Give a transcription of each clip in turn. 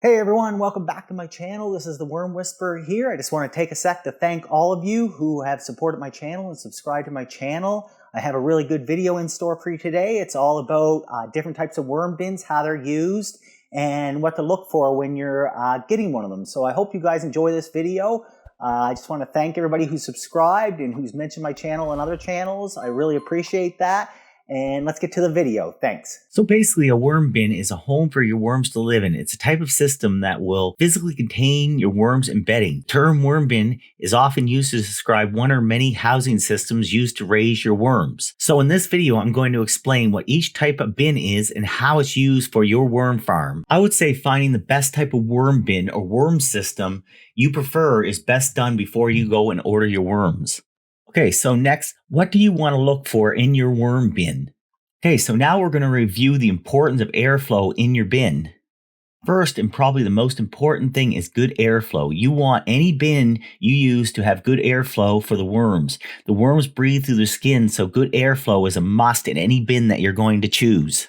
Hey everyone, welcome back to my channel. This is the Worm Whisperer here. I just want to take a sec to thank all of you who have supported my channel and subscribed to my channel. I have a really good video in store for you today. It's all about different types of worm bins, how they're used, and what to look for when you're getting one of them. So I hope you guys enjoy this video. I just want to thank everybody who's subscribed and who's mentioned my channel and other channels. I really appreciate that. And let's get to the video. Thanks. So basically, a worm bin is a home for your worms to live in. It's a type of system that will physically contain your worms and bedding. The term worm bin is often used to describe one or many housing systems used to raise your worms. So in this video, I'm going to explain what each type of bin is and how it's used for your worm farm. I would say finding the best type of worm bin or worm system you prefer is best done before you go and order your worms. Okay, so next, what do you want to look for in your worm bin? Okay, so now we're going to review the importance of airflow in your bin. First, and probably the most important thing, is good airflow. You want any bin you use to have good airflow for the worms. The worms breathe through their skin, so good airflow is a must in any bin that you're going to choose.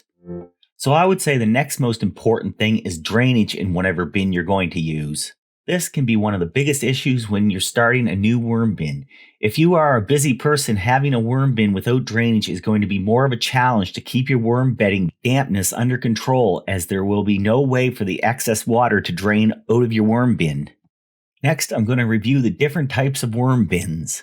So I would say the next most important thing is drainage in whatever bin you're going to use. This can be one of the biggest issues when you're starting a new worm bin. If you are a busy person, having a worm bin without drainage is going to be more of a challenge to keep your worm bedding dampness under control, as there will be no way for the excess water to drain out of your worm bin. Next, I'm going to review the different types of worm bins.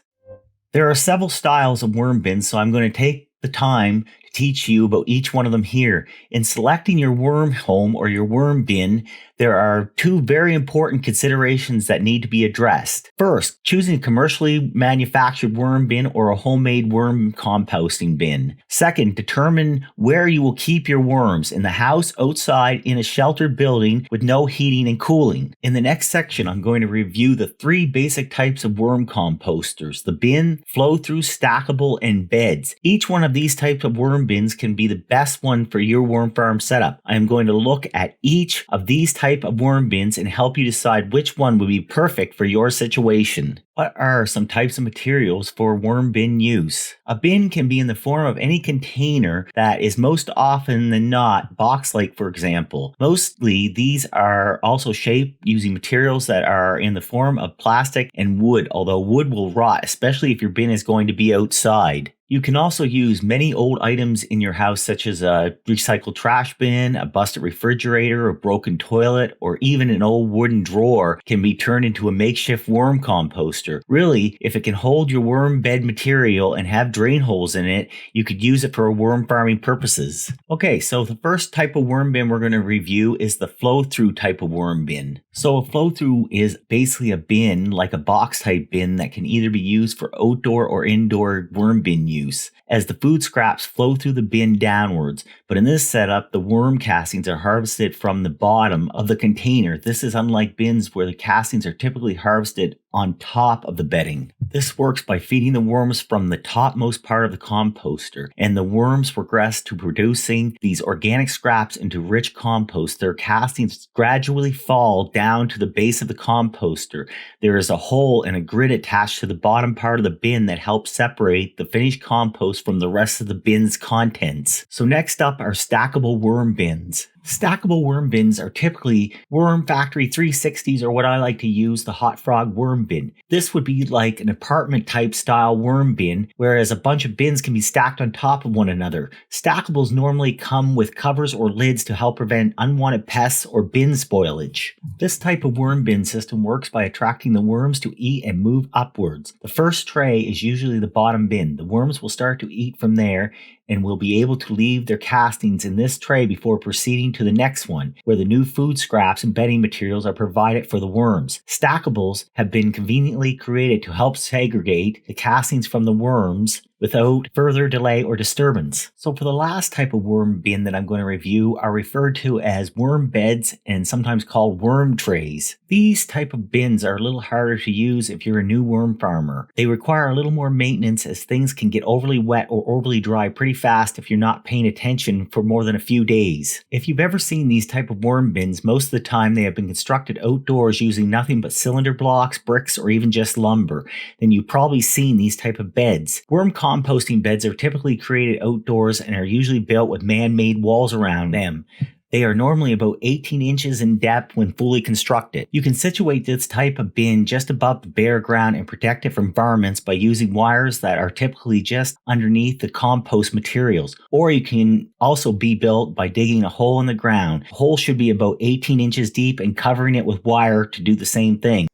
There are several styles of worm bins, so I'm going to take the time to teach you about each one of them here. In selecting your worm home or your worm bin, there are two very important considerations that need to be addressed. First, choosing a commercially manufactured worm bin or a homemade worm composting bin. Second, determine where you will keep your worms: in the house, outside, in a sheltered building with no heating and cooling. In the next section, I'm going to review the three basic types of worm composters: the bin, flow-through, stackable, and beds. Each one of these types of worm bins can be the best one for your worm farm setup. I am going to look at each of these type of worm bins and help you decide which one would be perfect for your situation. What are some types of materials for worm bin use? A bin can be in the form of any container that is most often than not box-like, for example. Mostly these are also shaped using materials that are in the form of plastic and wood, although wood will rot, especially if your bin is going to be outside. You can also use many old items in your house, such as a recycled trash bin, a busted refrigerator, a broken toilet, or even an old wooden drawer can be turned into a makeshift worm composter. Really, if it can hold your worm bed material and have drain holes in it, you could use it for worm farming purposes. Okay, so the first type of worm bin we're going to review is the flow-through type of worm bin. So a flow-through is basically a bin, like a box type bin, that can either be used for outdoor or indoor worm bin use, as the food scraps flow through the bin downwards. But in this setup, the worm castings are harvested from the bottom of the container. This is unlike bins where the castings are typically harvested on top of the bedding. This works by feeding the worms from the topmost part of the composter, and the worms progress to producing these organic scraps into rich compost. Their castings gradually fall down to the base of the composter. There is a hole and a grid attached to the bottom part of the bin that helps separate the finished compost from the rest of the bin's contents. So next up are stackable worm bins. Stackable worm bins are typically Worm Factory 360s, or what I like to use, the Hot Frog worm bin. This would be like an apartment type style worm bin, whereas a bunch of bins can be stacked on top of one another. Stackables normally come with covers or lids to help prevent unwanted pests or bin spoilage. This type of worm bin system works by attracting the worms to eat and move upwards. The first tray is usually the bottom bin. The worms will start to eat from there and will be able to leave their castings in this tray before proceeding to the next one, where the new food scraps and bedding materials are provided for the worms. Stackables have been conveniently created to help segregate the castings from the worms without further delay or disturbance. So for the last type of worm bin that I'm going to review are referred to as worm beds and sometimes called worm trays. These type of bins are a little harder to use if you're a new worm farmer. They require a little more maintenance, as things can get overly wet or overly dry pretty fast if you're not paying attention for more than a few days. If you've ever seen these type of worm bins, most of the time they have been constructed outdoors using nothing but cylinder blocks, bricks, or even just lumber. Then you've probably seen these type of beds. Worm composting beds are typically created outdoors and are usually built with man-made walls around them. They are normally about 18 inches in depth when fully constructed. You can situate this type of bin just above the bare ground and protect it from varmints by using wires that are typically just underneath the compost materials. Or you can also be built by digging a hole in the ground. The hole should be about 18 inches deep and covering it with wire to do the same thing.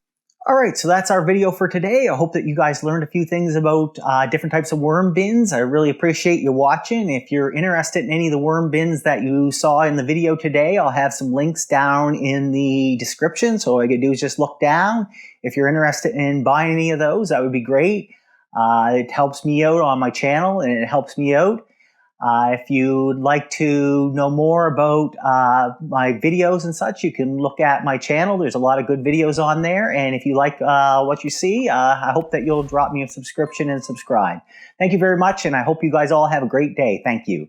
All right, so that's our video for today. I hope that you guys learned a few things about different types of worm bins. I really appreciate you watching. If you're interested in any of the worm bins that you saw in the video today, I'll have some links down in the description. So all you can do is just look down. If you're interested in buying any of those, that would be great. It helps me out on my channel, and it helps me out. If you'd like to know more about my videos and such, you can look at my channel. There's a lot of good videos on there. And if you like what you see, I hope that you'll drop me a subscription and subscribe. Thank you very much, and I hope you guys all have a great day. Thank you.